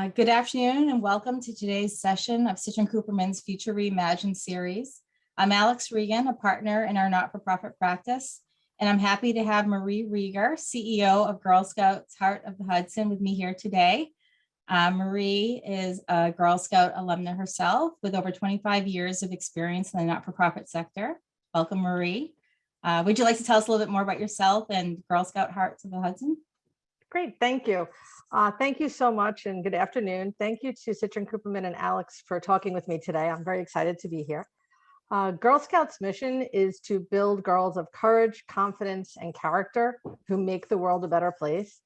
Good afternoon and welcome to today's session of Citron Cooperman's Future Reimagined series. I'm Alex Regan, a partner in our not-for-profit practice, and I'm happy to have Marie Reger, CEO of Girl Scouts Heart of the Hudson, with me here today. Marie is a Girl Scout alumna herself with over 25 years of experience in the not-for-profit sector. Welcome, Marie. Would you like to tell us a little bit more about yourself and Girl Scout Hearts of the Hudson? Great, thank you. Thank you so much and good afternoon. Thank you to Citron Cooperman and Alex for talking with me today. I'm very excited to be here. Girl Scouts' mission is to build girls of courage, confidence, and character who make the world a better place.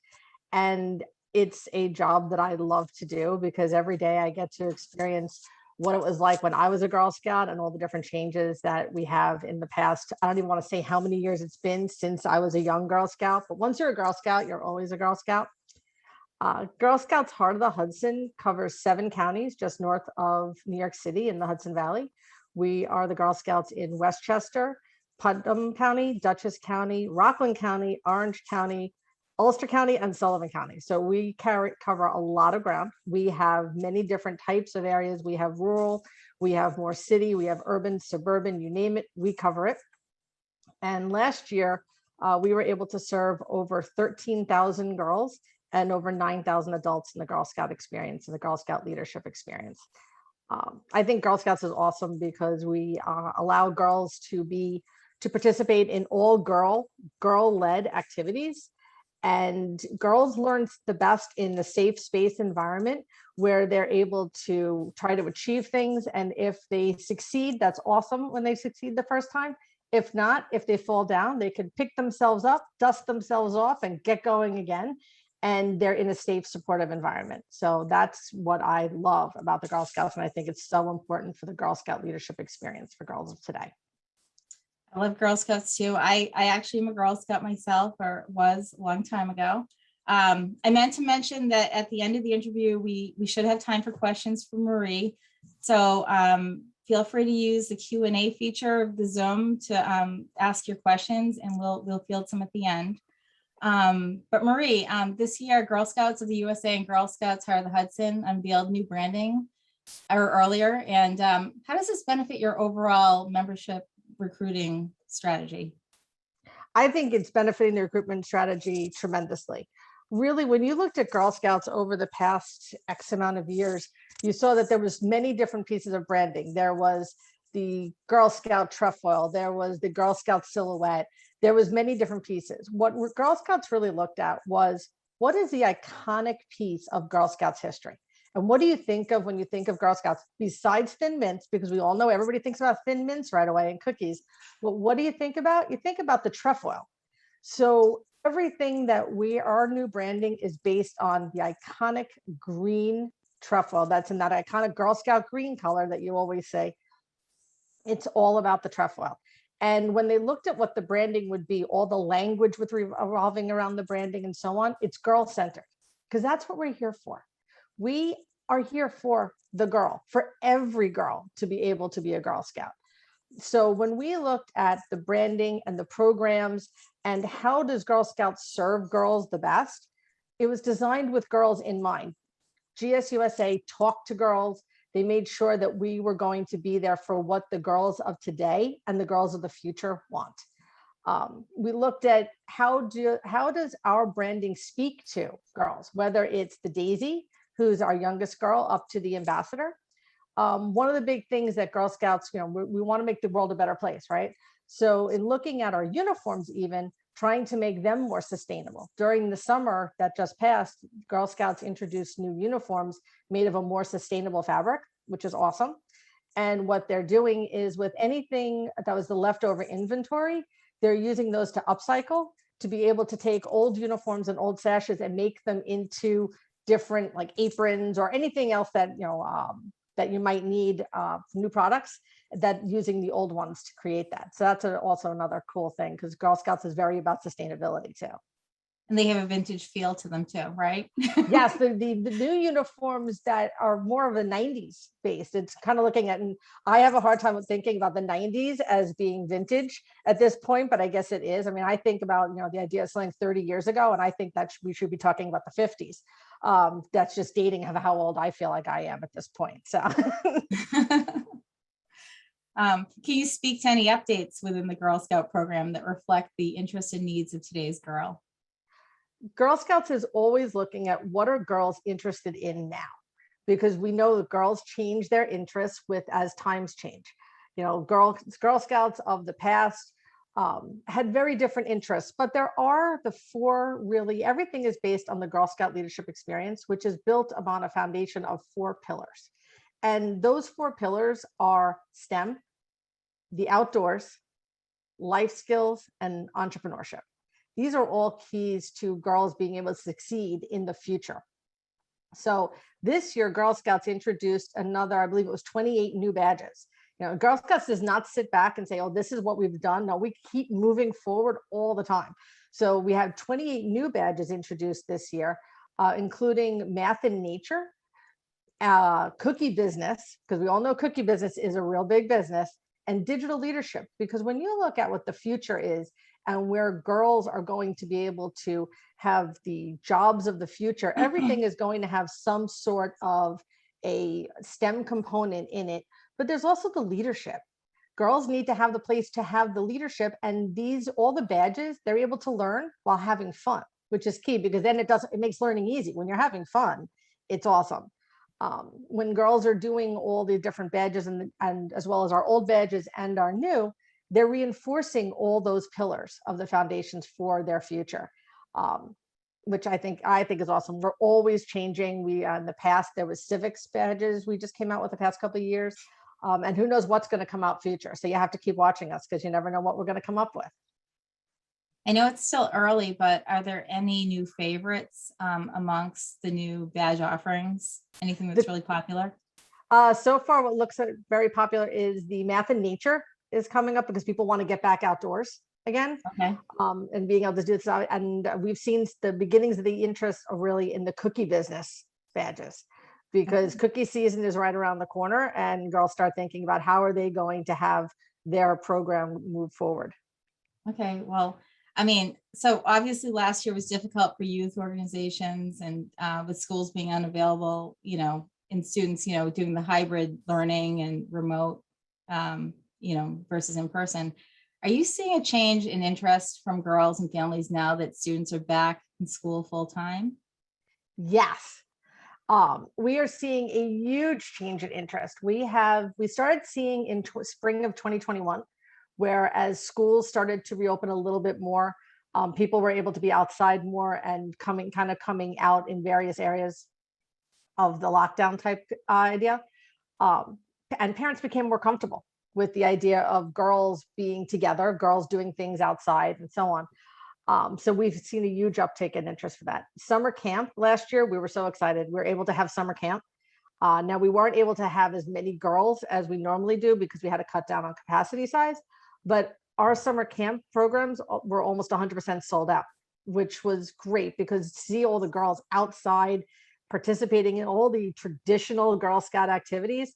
And it's a job that I love to do because every day I get to experience what it was like when I was a Girl Scout and all the different changes that we have in the past. I don't even want to say how many years it's been since I was a young Girl Scout, but once you're a Girl Scout, you're always a Girl Scout. Girl Scouts Heart of the Hudson covers 7 counties just north of New York City in the Hudson Valley. We are the Girl Scouts in Westchester, Putnam County, Dutchess County, Rockland County, Orange County, Ulster County, and Sullivan County. So we cover a lot of ground. We have many different types of areas. We have rural, we have more city, we have urban, suburban, you name it, we cover it. And last year, we were able to serve over 13,000 girls and over 9,000 adults in the Girl Scout experience and the Girl Scout leadership experience. I think Girl Scouts is awesome because we allow girls to participate in all girl-led activities. And girls learn the best in the safe space environment where they're able to try to achieve things. And if they succeed, that's awesome when they succeed the first time. If not, if they fall down, they can pick themselves up, dust themselves off, and get going again. And they're in a safe, supportive environment. So that's what I love about the Girl Scouts. And I think it's so important for the Girl Scout leadership experience for girls of today. I love Girl Scouts too. I actually am a Girl Scout myself, or was a long time ago. I meant to mention that at the end of the interview, we should have time for questions from Marie. So feel free to use the Q&A feature of the Zoom to ask your questions, and we'll field some at the end. But Marie, this year, Girl Scouts of the USA and Girl Scouts Heart of the Hudson unveiled new branding earlier. And how does this benefit your overall membership recruiting strategy? I think it's benefiting the recruitment strategy tremendously. Really, when you looked at Girl Scouts over the past X amount of years, you saw that there was many different pieces of branding. There was the Girl Scout trefoil, there was the Girl Scout silhouette, there was many different pieces. What Girl Scouts really looked at was, what is the iconic piece of Girl Scouts history? And what do you think of when you think of Girl Scouts besides Thin Mints? Because we all know everybody thinks about Thin Mints right away and cookies. But what do you think about? You think about the trefoil. So everything that our new branding is based on the iconic green trefoil. That's in that iconic Girl Scout green color that you always say. It's all about the trefoil. And when they looked at what the branding would be, all the language with revolving around the branding and so on, it's girl-centered, because that's what we're here for. We are here for the girl, for every girl to be able to be a Girl Scout. So when we looked at the branding and the programs and how does Girl Scouts serve girls the best, it was designed with girls in mind. GSUSA talked to girls. They made sure that we were going to be there for what the girls of today and the girls of the future want. We looked at how does our branding speak to girls, whether it's the Daisy, who's our youngest girl, up to the ambassador. One of the big things that Girl Scouts, we want to make the world a better place, right? So in looking at our uniforms, even trying to make them more sustainable. During the summer that just passed, Girl Scouts introduced new uniforms made of a more sustainable fabric, which is awesome. And what they're doing is with anything that was the leftover inventory, they're using those to upcycle to be able to take old uniforms and old sashes and make them into different like aprons or anything else that that you might need, new products, that using the old ones to create that. So that's also another cool thing, because Girl Scouts is very about sustainability too. And they have a vintage feel to them too, right? Yes, the new uniforms that are more of a 90s based, it's kind of looking at, and I have a hard time with thinking about the 90s as being vintage at this point, but I guess it is. I mean, I think about, the idea of something 30 years ago, and I think that we should be talking about the 50s. That's just dating of how old I feel like I am at this point. So Can you speak to any updates within the Girl Scout program that reflect the interests and needs of today's girl? Girl Scouts is always looking at what are girls interested in now, because we know that girls change their interests with as times change. You know, Girl Scouts of the past had very different interests, but there are the four really, everything is based on the Girl Scout leadership experience, which is built upon a foundation of four pillars. And those four pillars are STEM, the outdoors, life skills, and entrepreneurship. These are all keys to girls being able to succeed in the future. So this year, Girl Scouts introduced another, I believe it was 28 new badges. You know, Girl Scouts does not sit back and say, oh, this is what we've done. No, we keep moving forward all the time. So we have 28 new badges introduced this year, including math and nature, cookie business, because we all know cookie business is a real big business, and digital leadership. Because when you look at what the future is and where girls are going to be able to have the jobs of the future, everything is going to have some sort of a STEM component in it. But there's also the leadership. Girls need to have the place to have the leadership, and all the badges, they're able to learn while having fun, which is key, because then it makes learning easy. When you're having fun, it's awesome. When girls are doing all the different badges and as well as our old badges and our new, they're reinforcing all those pillars of the foundations for their future, which I think is awesome. We're always changing. In the past, there was civics badges we just came out with the past couple of years. And who knows what's going to come out future. So you have to keep watching us, because you never know what we're going to come up with. I know it's still early, but are there any new favorites amongst the new badge offerings? Anything that's really popular? So far, what looks very popular is the math and nature is coming up, because people want to get back outdoors again. Okay. And being able to do this. And we've seen the beginnings of the interest are really in the cookie business badges, because cookie season is right around the corner, and girls start thinking about how are they going to have their program move forward. Okay, well, I mean, so obviously last year was difficult for youth organizations, and with schools being unavailable, you know, and students, you know, doing the hybrid learning and remote, you know, versus in person. Are you seeing a change in interest from girls and families now that students are back in school full time? Yes. We are seeing a huge change in interest. We started seeing in spring of 2021, where as schools started to reopen a little bit more, people were able to be outside more and coming out in various areas of the lockdown type idea. And parents became more comfortable with the idea of girls being together, girls doing things outside and so on. So we've seen a huge uptick in interest for that. Summer camp last year, we were so excited. We were able to have summer camp. Now we weren't able to have as many girls as we normally do, because we had to cut down on capacity size, but our summer camp programs were almost 100% sold out, which was great, because to see all the girls outside participating in all the traditional Girl Scout activities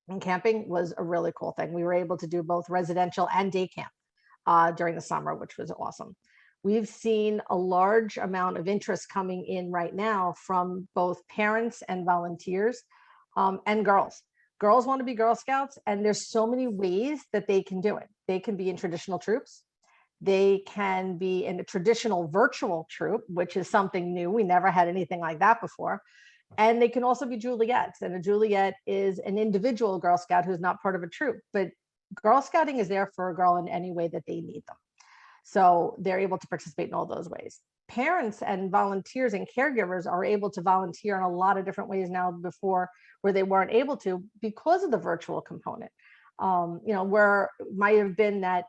and camping was a really cool thing. We were able to do both residential and day camp during the summer, which was awesome. We've seen a large amount of interest coming in right now from both parents and volunteers, and girls. Girls want to be Girl Scouts, and there's so many ways that they can do it. They can be in traditional troops. They can be in a traditional virtual troop, which is something new. We never had anything like that before. And they can also be Juliets. And a Juliet is an individual Girl Scout who's not part of a troop, but Girl Scouting is there for a girl in any way that they need them. So they're able to participate in all those ways. Parents and volunteers and caregivers are able to volunteer in a lot of different ways now, before where they weren't able to, because of the virtual component. You know, where it might have been that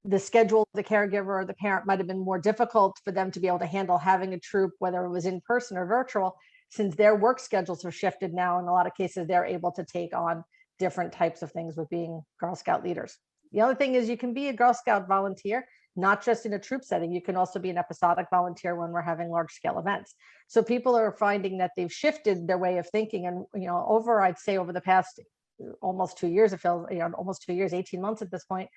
the schedule of the caregiver or the parent might have been more difficult for them to be able to handle having a troop, whether it was in person or virtual, since their work schedules have shifted now. In a lot of cases, they're able to take on different types of things with being Girl Scout leaders. The other thing is you can be a Girl Scout volunteer, not just in a troop setting. You can also be an episodic volunteer when we're having large scale events. So people are finding that they've shifted their way of thinking. And, you know, I'd say over the past almost 2 years, it feels, you know, almost 2 years, 18 months at this point,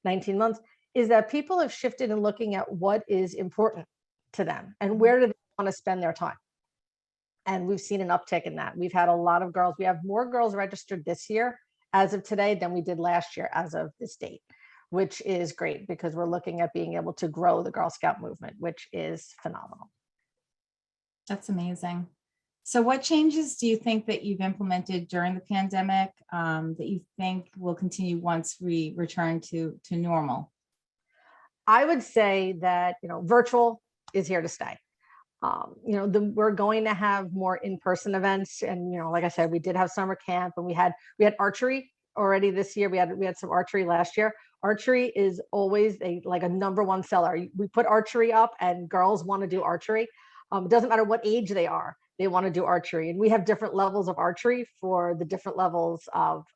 19 months, is that people have shifted in looking at what is important to them and where do they want to spend their time. And we've seen an uptick in that. We've had a lot of girls. We have more girls registered this year as of today than we did last year as of this date, which is great because we're looking at being able to grow the Girl Scout movement, which is phenomenal. That's amazing. So what changes do you think that you've implemented during the pandemic that you think will continue once we return to normal? I would say that, virtual is here to stay. We're going to have more in-person events. And, like I said, we did have summer camp and we had archery already this year. We had some archery last year. Archery is always a number one seller. We put archery up and girls want to do archery. It doesn't matter what age they are, they want to do archery. And we have different levels of archery for the different levels of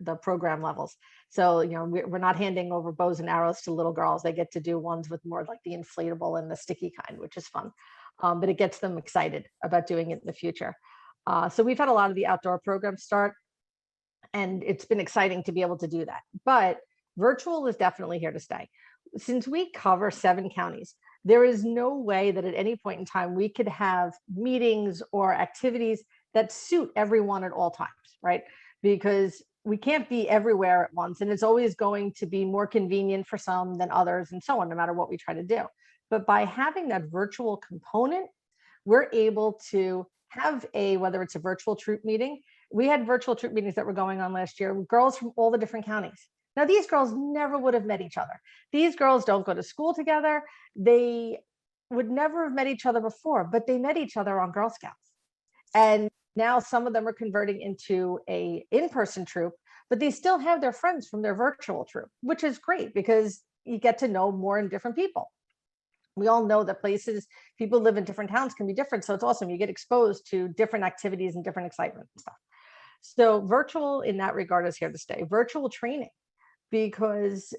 the program levels. So, we're not handing over bows and arrows to little girls. They get to do ones with more like the inflatable and the sticky kind, which is fun. But it gets them excited about doing it in the future. So we've had a lot of the outdoor programs start, and it's been exciting to be able to do that. But virtual is definitely here to stay. Since we cover 7 counties, there is no way that at any point in time we could have meetings or activities that suit everyone at all times, right? Because we can't be everywhere at once, and it's always going to be more convenient for some than others and so on, no matter what we try to do. But by having that virtual component, we're able to have whether it's a virtual troop meeting. We had virtual troop meetings that were going on last year with girls from all the different counties. Now, these girls never would have met each other. These girls don't go to school together. They would never have met each other before, but they met each other on Girl Scouts. And now some of them are converting into a in-person troop, but they still have their friends from their virtual troop, which is great because you get to know more and different people. We all know that people live in different towns can be different. So it's awesome. You get exposed to different activities and different excitement and stuff. So virtual in that regard is here to stay. Virtual training, because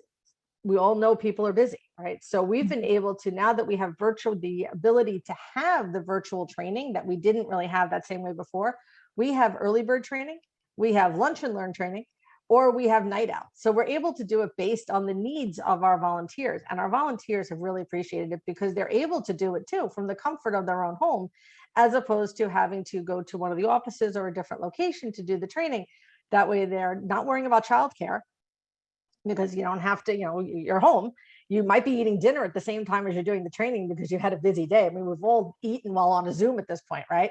we all know people are busy, right? So we've been able to, now that we have the ability to have the virtual training that we didn't really have that same way before, we have early bird training, we have lunch and learn training, or we have night out. So we're able to do it based on the needs of our volunteers. And our volunteers have really appreciated it because they're able to do it too from the comfort of their own home, as opposed to having to go to one of the offices or a different location to do the training. That way they're not worrying about childcare, because you don't have to, you're home. You might be eating dinner at the same time as you're doing the training because you had a busy day. I mean, we've all eaten while on a Zoom at this point, right?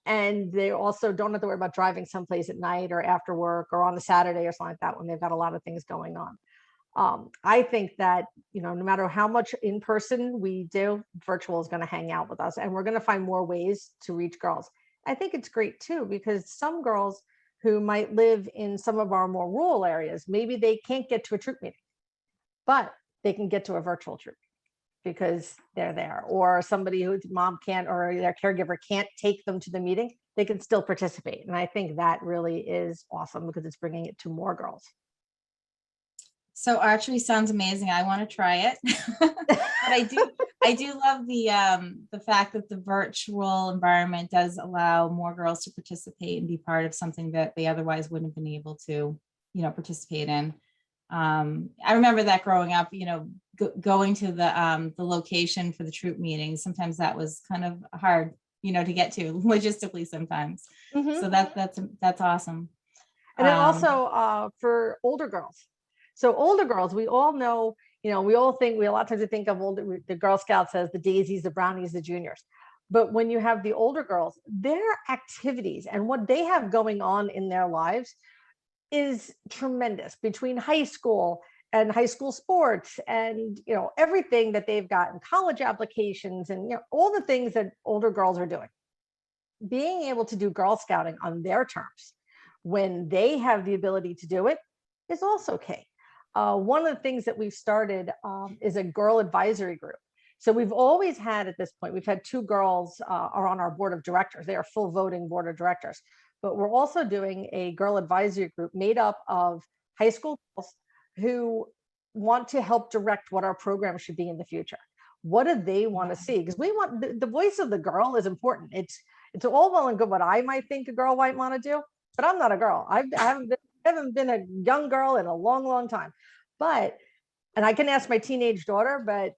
And they also don't have to worry about driving someplace at night or after work or on a Saturday or something like that when they've got a lot of things going on. I think that, no matter how much in person we do, virtual is going to hang out with us, and we're going to find more ways to reach girls. I think it's great too, because some girls who might live in some of our more rural areas, maybe they can't get to a troop meeting, but they can get to a virtual troop because they're there, or somebody whose mom can't or their caregiver can't take them to the meeting, they can still participate. And I think that really is awesome because it's bringing it to more girls. So archery sounds amazing. I want to try it. But I do love the fact that the virtual environment does allow more girls to participate and be part of something that they otherwise wouldn't have been able to, participate in. I remember that growing up, going to the location for the troop meetings. Sometimes that was kind of hard, to get to logistically sometimes. Mm-hmm. So that's awesome. And then also for older girls. So older girls, we all know, we all think, a lot of times we think of the Girl Scouts as the daisies, the brownies, the juniors. But when you have the older girls, their activities and what they have going on in their lives is tremendous, between high school and high school sports and, everything that they've got in college applications and, all the things that older girls are doing. Being able to do Girl Scouting on their terms when they have the ability to do it is also key. One of the things that we've started is a girl advisory group. So we've always had, at this point, we've had 2 girls are on our board of directors. They are full voting board of directors. But we're also doing a girl advisory group made up of high school girls who want to help direct what our program should be in the future. What do they want to see? Because we want the voice of the girl is important. It's all well and good what I might think a girl might want to do, but I'm not a girl. I haven't been a young girl in a long, long time. And I can ask my teenage daughter, but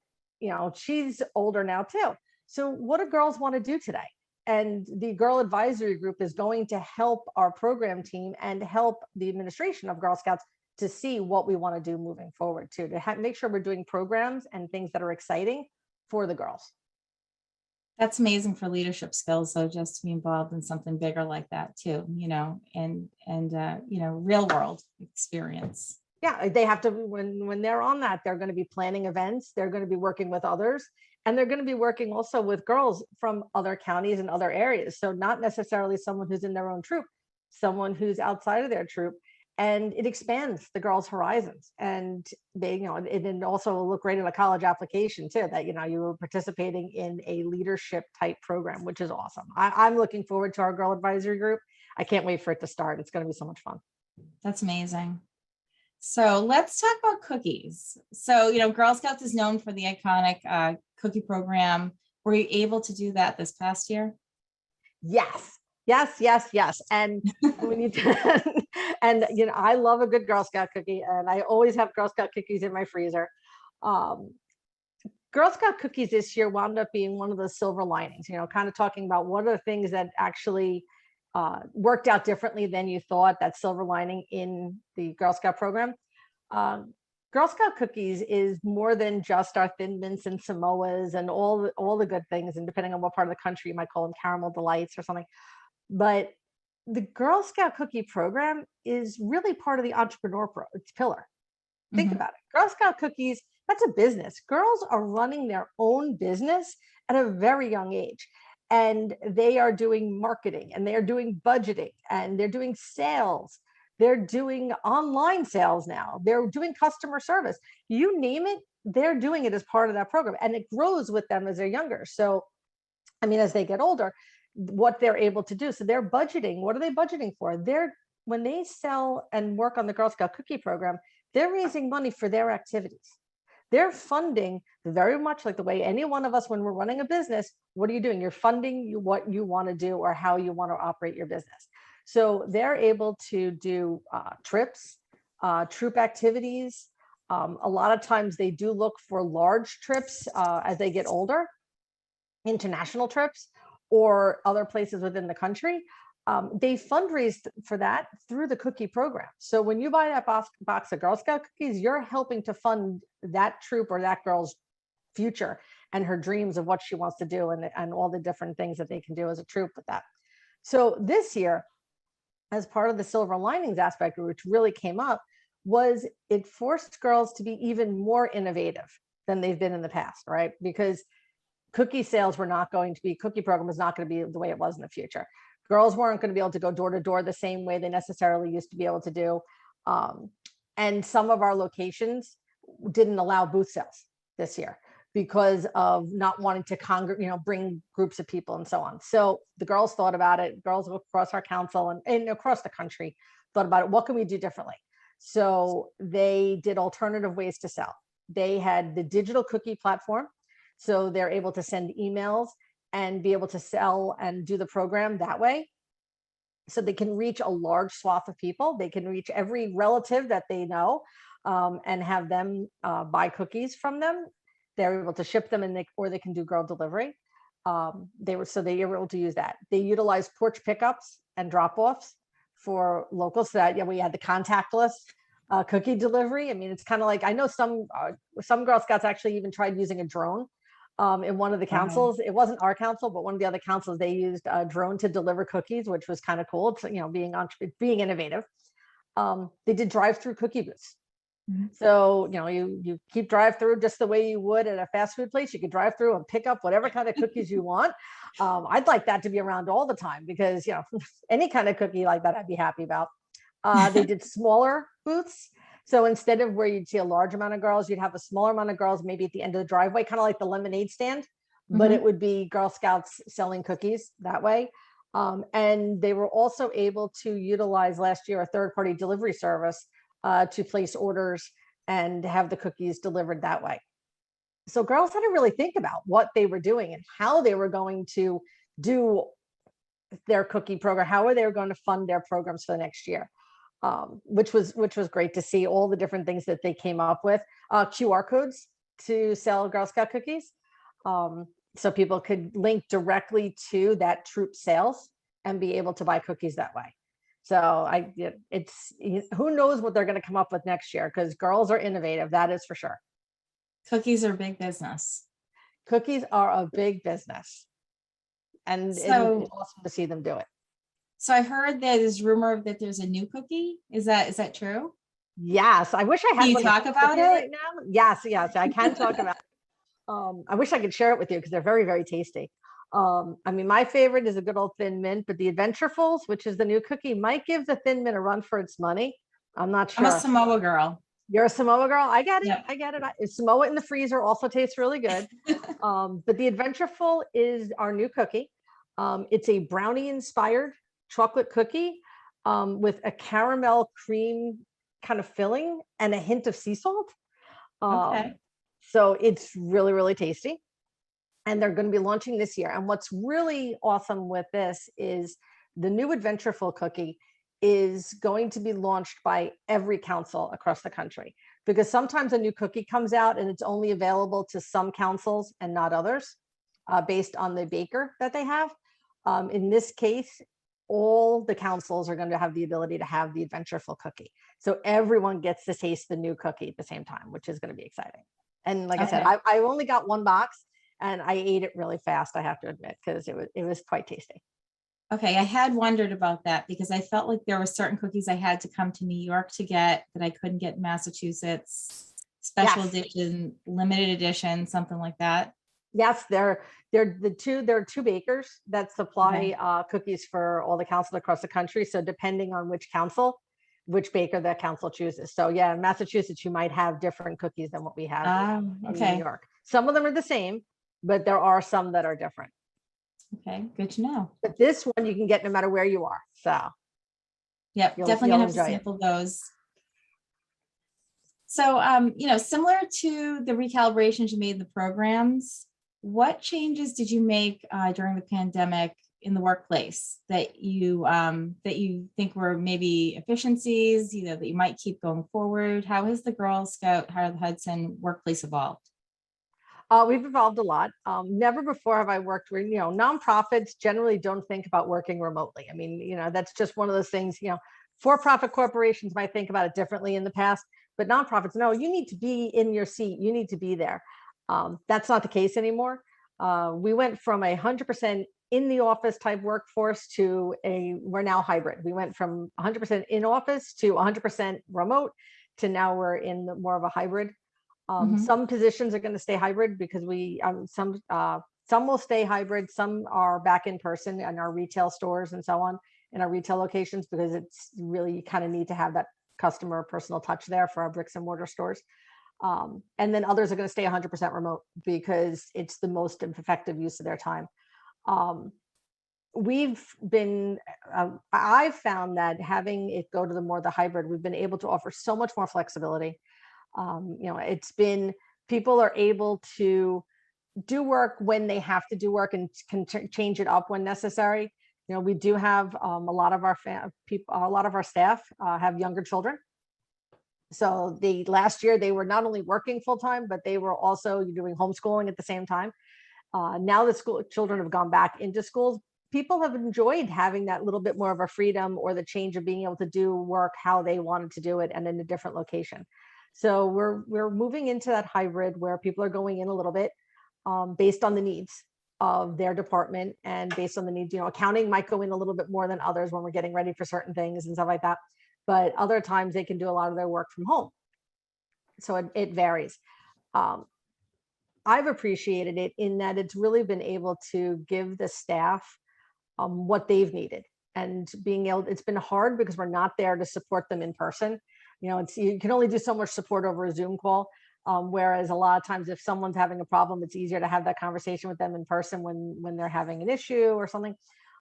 she's older now too. So what do girls want to do today? And the Girl Advisory Group is going to help our program team and help the administration of Girl Scouts to see what we want to do moving forward too, to make sure we're doing programs and things that are exciting for the girls. That's amazing for leadership skills, though, just to be involved in something bigger like that too, you know, and you know, real world experience. Yeah, they have to, when they're on that, they're going to be planning events, they're going to be working with others, and they're going to be working also with girls from other counties and other areas. So not necessarily someone who's in their own troop, someone who's outside of their troop, and it expands the girls' horizons. And they, you know, it also look great in a college application too, that, you know, you were participating in a leadership type program, which is awesome. I'm looking forward to our Girl Advisory Group. I can't wait for it to start. It's going to be so much fun. That's amazing. So let's talk about cookies. So, you know, Girl Scouts is known for the iconic cookie program. Were you able to do that this past year? Yes, yes, yes, yes. And when you and you know, I love a good Girl Scout cookie, and I always have Girl Scout cookies in my freezer. Girl Scout cookies this year wound up being one of the silver linings, you know, kind of talking about what are the things that actually worked out differently than you thought, that silver lining in the Girl Scout program. Girl Scout cookies is more than just our Thin Mints and Samoas and all the good things. And depending on what part of the country, you might call them caramel delights or something. But the Girl Scout cookie program is really part of the entrepreneur pillar. Think about it. Girl Scout cookies, that's a business. Girls are running their own business at a very young age. And they are doing marketing, and they're doing budgeting, and they're doing sales. They're doing online sales now. They're doing customer service. You name it, they're doing it as part of that program. And it grows with them as they're younger. So, I mean, as they get older, what they're able to do. So they're budgeting. What are they budgeting for? When they sell and work on the Girl Scout cookie program, they're raising money for their activities. They're funding very much like the way any one of us, when we're running a business, what are you doing? You're funding what you want to do or how you want to operate your business. So they're able to do trips, troop activities. A lot of times they do look for large trips as they get older, international trips or other places within the country. They fundraised for that through the cookie program. So when you buy that box of Girl Scout cookies, you're helping to fund that troop or that girl's future and her dreams of what she wants to do, and all the different things that they can do as a troop with that. So this year, as part of the silver linings aspect, which really came up, was it forced girls to be even more innovative than they've been in the past, right? Because cookie sales were not going to be, cookie program was not going to be the way it was in the future. Girls weren't going to be able to go door to door the same way they necessarily used to be able to do. And some of our locations didn't allow booth sales this year because of not wanting to bring groups of people and so on. So the girls thought about it. Girls across our council and across the country thought about it. What can we do differently? So they did alternative ways to sell. They had the digital cookie platform. So they're able to send emails and be able to sell and do the program that way. So they can reach a large swath of people. They can reach every relative that they know and have them buy cookies from them. They're able to ship them or they can do girl delivery. They were able to use that. They utilize porch pickups and drop-offs for locals. So that we had the contactless cookie delivery. I mean, it's kind of like, I know some Girl Scouts actually even tried using a drone. In one of the councils, it wasn't our council, but one of the other councils, they used a drone to deliver cookies, which was kind of cool. It's, being innovative. They did drive-through cookie booths. So, you keep drive-through just the way you would at a fast food place. You could drive through and pick up whatever kind of cookies you want. I'd like that to be around all the time because, any kind of cookie like that, I'd be happy about. They did smaller booths. So instead of where you'd see a large amount of girls, you'd have a smaller amount of girls, maybe at the end of the driveway, kind of like the lemonade stand, but it would be Girl Scouts selling cookies that way. And they were also able to utilize last year a third-party delivery service to place orders and have the cookies delivered that way. So girls had to really think about what they were doing and how they were going to do their cookie program, how they were going to fund their programs for the next year. Which was great to see all the different things that they came up with. QR codes to sell Girl Scout cookies. So people could link directly to that troop sales and be able to buy cookies that way. So it's, who knows what they're going to come up with next year, because girls are innovative. That is for sure. Cookies are big business. Cookies are a big business, and So, it's awesome to see them do it. so I heard that there's rumor that there's a new cookie. Is that true? Yes, I wish I Can had you one talk about it? right now. Yes, I can talk about it. I wish I could share it with you because they're very, very tasty. I mean, my favorite is a good old Thin Mint, but the Adventurefuls, which is the new cookie, might give the Thin Mint a run for its money. I'm not I'm a sure. Samoa girl. You're a Samoa girl. I get it. Yep. I get it. Samoa in the freezer also tastes really good. But the Adventureful is our new cookie. It's a brownie inspired chocolate cookie with a caramel cream kind of filling and a hint of sea salt. Okay. So it's really, really tasty. And they're going to be launching this year. And what's really awesome with this is the new Adventureful cookie is going to be launched by every council across the country, because sometimes a new cookie comes out and it's only available to some councils and not others, based on the baker that they have. In this case, all the councils are going to have the ability to have the Adventureful cookie. So everyone gets to taste the new cookie at the same time, which is going to be exciting. And like I said, I only got one box and I ate it really fast, I have to admit, because it was quite tasty. Okay, I had wondered about that because I felt like there were certain cookies I had to come to New York to get that I couldn't get in Massachusetts. Special edition, limited edition, something like that. Yes, there are two bakers that supply cookies for all the councils across the country. So depending on which baker that council chooses. So yeah, in Massachusetts, you might have different cookies than what we have in New York. Some of them are the same, but there are some that are different. Okay, good to know. But this one you can get no matter where you are. So yep, definitely gonna have to sample those. So, similar to the recalibrations you made in the programs, what changes did you make during the pandemic in the workplace that you think were maybe efficiencies, that you might keep going forward? How has the Girl Scout, how the Hudson workplace evolved? We've evolved a lot. Never before have I worked where, nonprofits generally don't think about working remotely. I mean, that's just one of those things, for-profit corporations might think about it differently in the past, but nonprofits, no, you need to be in your seat. You need to be there. That's not the case anymore. We went from 100% in the office type workforce to we're now hybrid. We went from 100% in office to 100% remote to now we're in more of a hybrid. Some positions are going to stay hybrid because some will stay hybrid. Some are back in person in our retail stores and so on, in our retail locations, because it's really, you kind of need to have that customer personal touch there for our bricks and mortar stores. And then others are going to stay 100% remote because it's the most effective use of their time. I've found that having it go to the hybrid, we've been able to offer so much more flexibility. It's been, people are able to do work when they have to do work and can change it up when necessary. We do have a lot of our staff have younger children. So last year they were not only working full time, but they were also doing homeschooling at the same time. Now that children have gone back into schools, people have enjoyed having that little bit more of a freedom or the change of being able to do work how they wanted to do it and in a different location. So we're moving into that hybrid where people are going in a little bit based on the needs of their department and based on the needs. Accounting might go in a little bit more than others when we're getting ready for certain things and stuff like that. But other times they can do a lot of their work from home. So it varies. I've appreciated it in that it's really been able to give the staff what they've needed, and it's been hard because we're not there to support them in person. You can only do so much support over a Zoom call. Whereas a lot of times if someone's having a problem, it's easier to have that conversation with them in person when they're having an issue or something.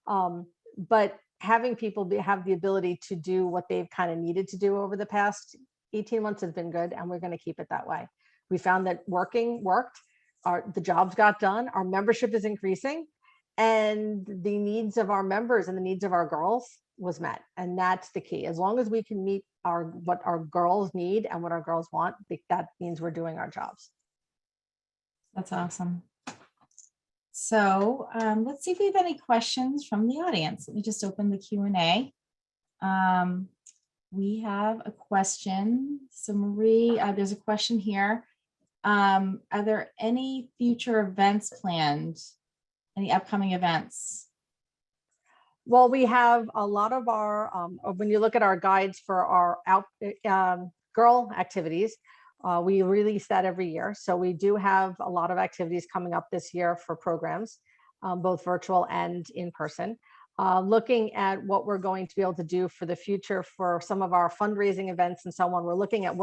But having people have the ability to do what they've kind of needed to do over the past 18 months has been good, and we're going to keep it that way. We found that worked, the jobs got done, our membership is increasing, and the needs of our members and the needs of our girls was met. And that's the key. As long as we can meet what our girls need and what our girls want, that means we're doing our jobs. That's awesome. So let's see if we have any questions from the audience. Let me just open the Q&A. We have a question. So Marie, there's a question here. Are there any future events planned? Any upcoming events? Well, we have a lot of our, when you look at our guides for our girl activities, we release that every year. So we do have a lot of activities coming up this year for programs, both virtual and in person. Looking at what we're going to be able to do for the future for some of our fundraising events and so on. We're looking at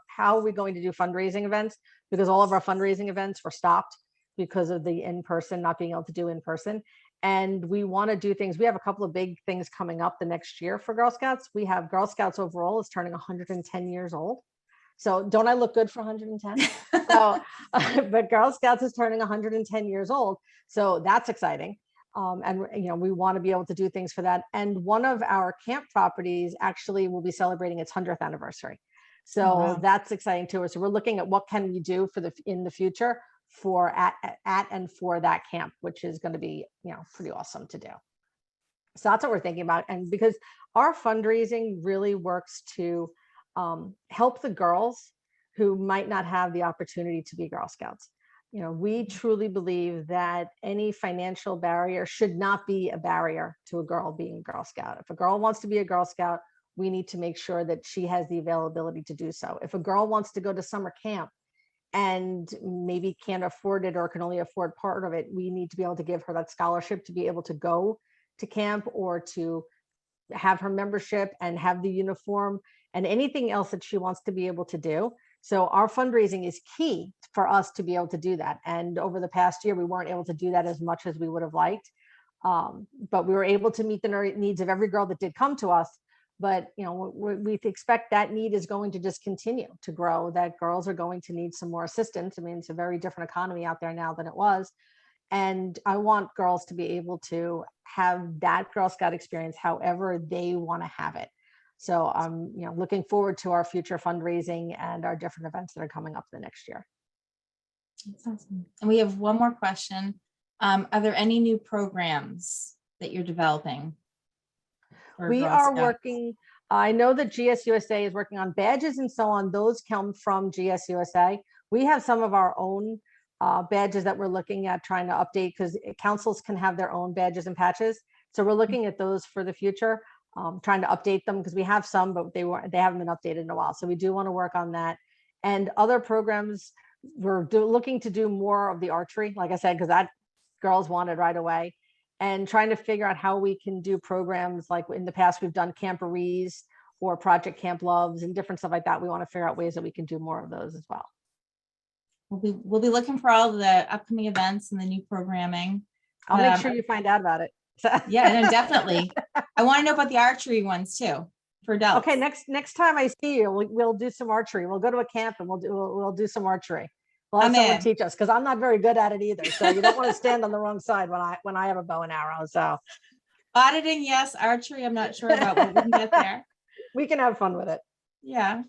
how are we going to do fundraising events, because all of our fundraising events were stopped because of the in-person, not being able to do in person. And we want to do things. We have a couple of big things coming up the next year for Girl Scouts. We have Girl Scouts overall is turning 110 years old. So don't I look good for 110? So, but Girl Scouts is turning 110 years old. So that's exciting. And we want to be able to do things for that. And one of our camp properties actually will be celebrating its 100th anniversary. So wow. That's exciting too. So we're looking at what can we do for in the future for at and for that camp, which is going to be, pretty awesome to do. So that's what we're thinking about. And because our fundraising really works to help the girls who might not have the opportunity to be Girl Scouts. We truly believe that any financial barrier should not be a barrier to a girl being a Girl Scout. If a girl wants to be a Girl Scout, we need to make sure that she has the availability to do so. If a girl wants to go to summer camp and maybe can't afford it or can only afford part of it, we need to be able to give her that scholarship to be able to go to camp or to have her membership and have the uniform and anything else that she wants to be able to do. So our fundraising is key for us to be able to do that. And over the past year, we weren't able to do that as much as we would have liked. But we were able to meet the needs of every girl that did come to us. But we expect that need is going to just continue to grow, that girls are going to need some more assistance. I mean, it's a very different economy out there now than it was. And I want girls to be able to have that Girl Scout experience however they want to have it. So I'm looking forward to our future fundraising and our different events that are coming up the next year. That's awesome. And we have one more question. Are there any new programs that you're developing? We are working, I know that GSUSA is working on badges and so on. Those come from GSUSA. We have some of our own badges that we're looking at trying to update because councils can have their own badges and patches. So we're looking at those for the future, trying to update them because we have some, but they haven't been updated in a while. So we do want to work on that. And other programs, we're looking to do more of the archery, like I said, because that girls wanted right away. And trying to figure out how we can do programs like in the past we've done camporees or Project Camp Loves and different stuff like that. We want to figure out ways that we can do more of those as well. We'll be looking for all the upcoming events and the new programming. I'll make sure you find out about it. Yeah, no, definitely. I want to know about the archery ones too for adults. Okay, next time I see you, we'll do some archery. We'll go to a camp and we'll do some archery. We'll have someone teach us because I'm not very good at it either. So you don't want to stand on the wrong side when I have a bow and arrow. So auditing, yes. Archery, I'm not sure about, but we can get there. We can have fun with it. Yeah.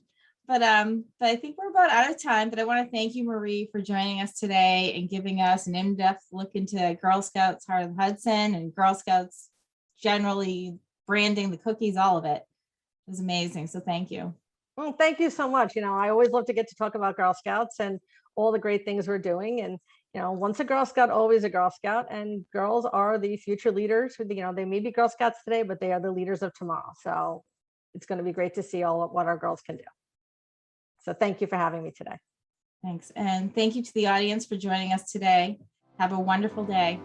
But I think we're about out of time. But I want to thank you, Marie, for joining us today and giving us an in-depth look into Girl Scouts Heart of Hudson and Girl Scouts generally, branding, the cookies, all of it. It was amazing. So thank you. Well, thank you so much. I always love to get to talk about Girl Scouts and all the great things we're doing. And, once a Girl Scout, always a Girl Scout, and girls are the future leaders. They may be Girl Scouts today, but they are the leaders of tomorrow. So it's going to be great to see what our girls can do. So thank you for having me today. Thanks. And thank you to the audience for joining us today. Have a wonderful day.